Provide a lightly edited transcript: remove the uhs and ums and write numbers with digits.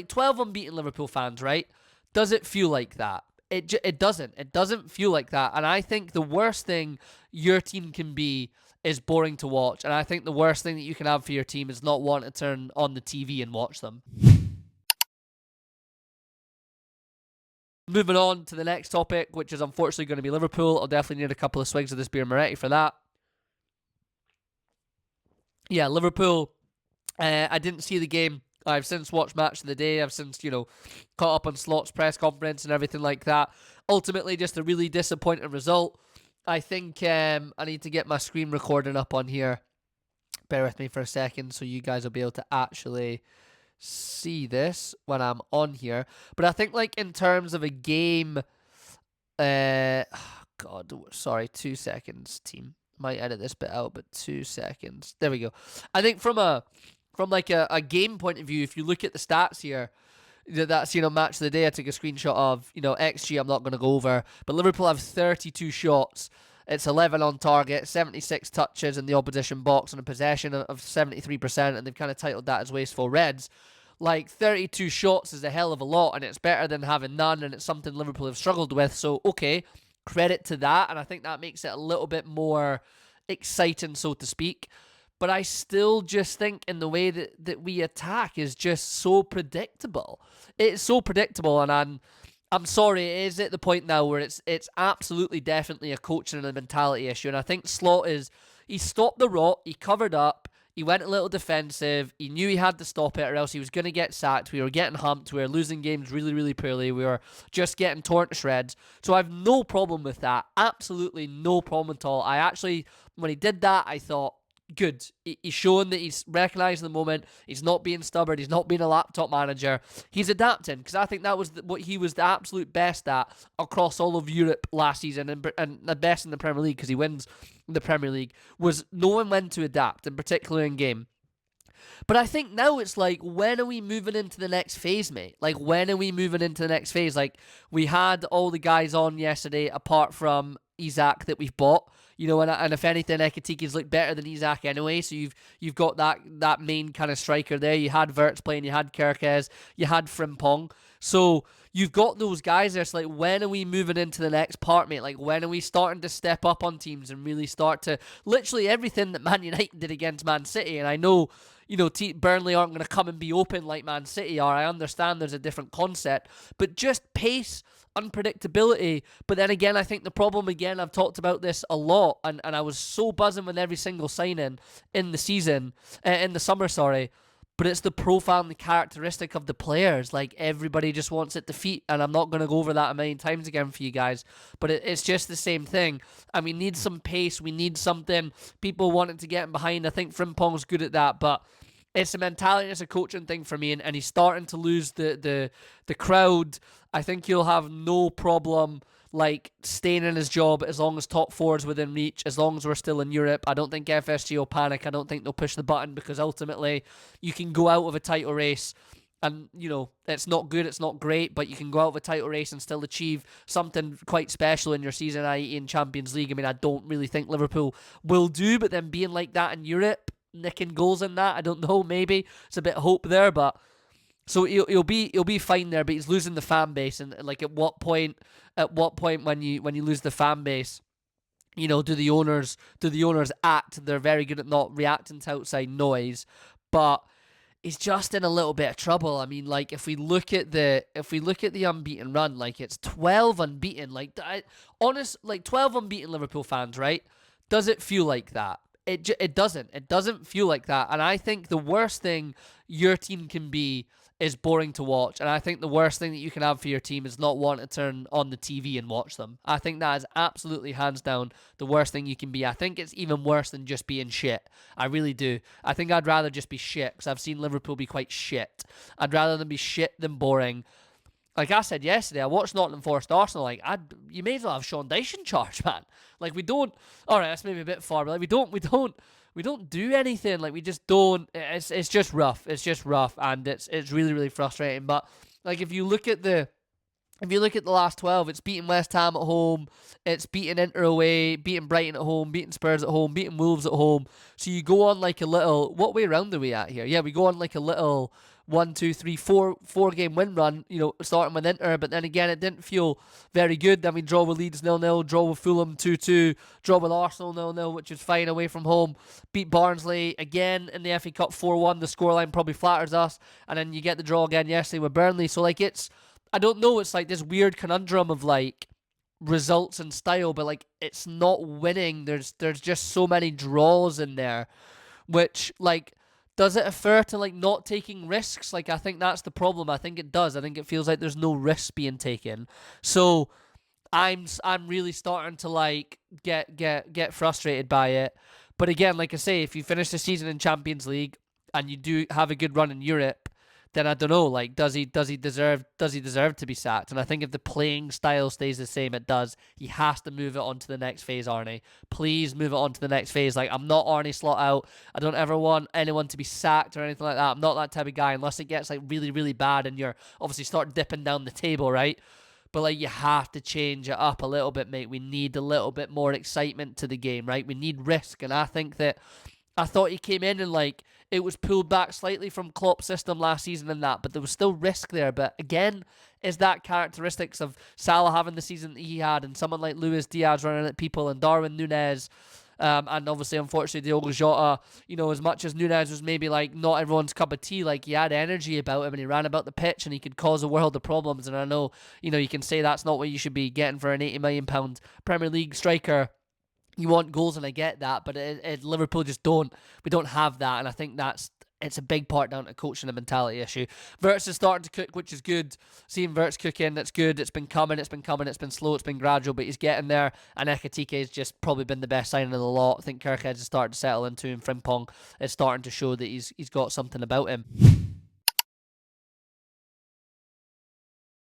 12 unbeaten Liverpool fans, right? Does it feel like that? It doesn't. It doesn't feel like that. And I think the worst thing your team can be is boring to watch. And I think the worst thing that you can have for your team is not want to turn on the TV and watch them. Moving on to the next topic, which is unfortunately going to be Liverpool. I'll definitely need a couple of swigs of this beer Moretti for that. Yeah, Liverpool. I didn't see the game. I've since watched Match of the Day. I've since, caught up on Slot's press conference and everything like that. Ultimately, just a really disappointing result. I think I need to get my screen recording up on here. Bear with me for a second so you guys will be able to actually see this when I'm on here. But I think, in terms of a game... God, sorry, 2 seconds, team. Might edit this bit out, but 2 seconds. There we go. I think from a game point of view, if you look at the stats here, that's, match of the day I took a screenshot of, XG I'm not going to go over, but Liverpool have 32 shots. It's 11 on target, 76 touches in the opposition box, and a possession of 73%, and they've kind of titled that as wasteful Reds. 32 shots is a hell of a lot, and it's better than having none, and it's something Liverpool have struggled with, so okay, credit to that, and I think that makes it a little bit more exciting, so to speak. But I still just think in the way that we attack is just so predictable. It's so predictable, and I'm sorry, it is at the point now where it's absolutely definitely a coaching and a mentality issue. And I think Slot he stopped the rot, he covered up, he went a little defensive, he knew he had to stop it or else he was going to get sacked. We were getting humped, we were losing games really, really poorly, we were just getting torn to shreds. So I have no problem with that, absolutely no problem at all. I actually, when he did that, I thought, good. He's showing that he's recognising the moment. He's not being stubborn. He's not being a laptop manager. He's adapting, because I think that was what he was the absolute best at across all of Europe last season, and the best in the Premier League, because he wins the Premier League, was knowing when to adapt, in particular in game. But I think now it's when are we moving into the next phase, mate? When are we moving into the next phase? We had all the guys on yesterday, apart from Isak, that we've bought. And if anything, Ekitiki's looked better than Isak anyway. So you've got that main kind of striker there. You had Wirtz playing, you had Kerkez, you had Frimpong. So you've got those guys there. It's when are we moving into the next part, mate? When are we starting to step up on teams and really start to literally everything that Man United did against Man City? And I know, Burnley aren't going to come and be open like Man City are. I understand there's a different concept, but just pace, unpredictability. But then again, I think the problem, again, I've talked about this a lot, and I was so buzzing with every single signing in the season, in the summer, sorry, but it's the profile and the characteristic of the players. Everybody just wants it to feet, and I'm not going to go over that a million times again for you guys, but it's just the same thing, and we need some pace, we need something, people wanting to get in behind. I think Frimpong's good at that, but it's a mentality, it's a coaching thing for me, and he's starting to lose the crowd. I think he'll have no problem staying in his job as long as top four is within reach, as long as we're still in Europe. I don't think FSG will panic. I don't think they'll push the button, because ultimately you can go out of a title race and, it's not good, it's not great, but you can go out of a title race and still achieve something quite special in your season, i.e. in Champions League. I mean, I don't really think Liverpool will do, but then being like that in Europe, nicking goals in that, I don't know, maybe it's a bit of hope there, but so he'll be fine there, but he's losing the fan base, and at what point when you lose the fan base, do the owners act? They're very good at not reacting to outside noise, but he's just in a little bit of trouble. I mean, if we look at the unbeaten run, it's 12 unbeaten, 12 unbeaten Liverpool fans, right? Does it feel like that? It doesn't feel like that, and I think the worst thing your team can be is boring to watch, and I think the worst thing that you can have for your team is not want to turn on the TV and watch them. I think that is absolutely hands down the worst thing you can be. I think it's even worse than just being shit. I really do. I think I'd rather just be shit, because I've seen Liverpool be quite shit. I'd rather them be shit than boring. Like I said yesterday, I watched Nottingham Forest Arsenal. You may as well have Sean Dyche in charge, man. We don't. All right, that's maybe a bit far, but we don't do anything. We just don't. It's just rough. It's just rough, and it's really, really frustrating. But if you look at the last 12, it's beating West Ham at home, it's beating Inter away, beating Brighton at home, beating Spurs at home, beating Wolves at home. So you go on a little. What way round are we at here? Yeah, we go on a little one, two, three, four game win run, starting with Inter, but then again, it didn't feel very good. Then we draw with Leeds 0-0, draw with Fulham 2-2, draw with Arsenal 0-0, which is fine away from home, beat Barnsley again in the FA Cup 4-1, the scoreline probably flatters us, and then you get the draw again yesterday with Burnley. So like I don't know, it's like this weird conundrum of like results and style, but like it's not winning. There's just so many draws in there, which like does it refer to like not taking risks? Like I think that's the problem. I think it does. I think it feels like there's no risks being taken. So I'm really starting to like get frustrated by it. But again, like I say, if you finish the season in Champions League and you do have a good run in Europe, then I don't know, like does he deserve to be sacked? And I think if the playing style stays the same, it does. He has to move it on to the next phase, Arnie. Please move it on to the next phase. Like I'm not Arnie Slot out. I don't ever want anyone to be sacked or anything like that. I'm not that type of guy unless it gets like really, really bad and you're obviously start dipping down the table, right? But like you have to change it up a little bit, mate. We need a little bit more excitement to the game, right? We need risk, and I think that I thought he came in and like it was pulled back slightly from Klopp's system last season and that, but there was still risk there. But again, is that characteristics of Salah having the season that he had and someone like Luis Diaz running at people and Darwin Núñez, and obviously, unfortunately, Diogo Jota, as much as Núñez was maybe like not everyone's cup of tea, like he had energy about him and he ran about the pitch and he could cause a world of problems. And I know, you can say that's not what you should be getting for an £80 million Premier League striker. You want goals, and I get that, but Liverpool just don't. We don't have that, and I think it's a big part down to coaching and mentality issue. Wirtz is starting to cook, which is good. Seeing Wirtz cooking, that's good. It's been coming, it's been slow, it's been gradual, but he's getting there. And Ekitike has just probably been the best signing of the lot. I think Kirkhead's starting to settle into him. Frimpong is starting to show that he's got something about him.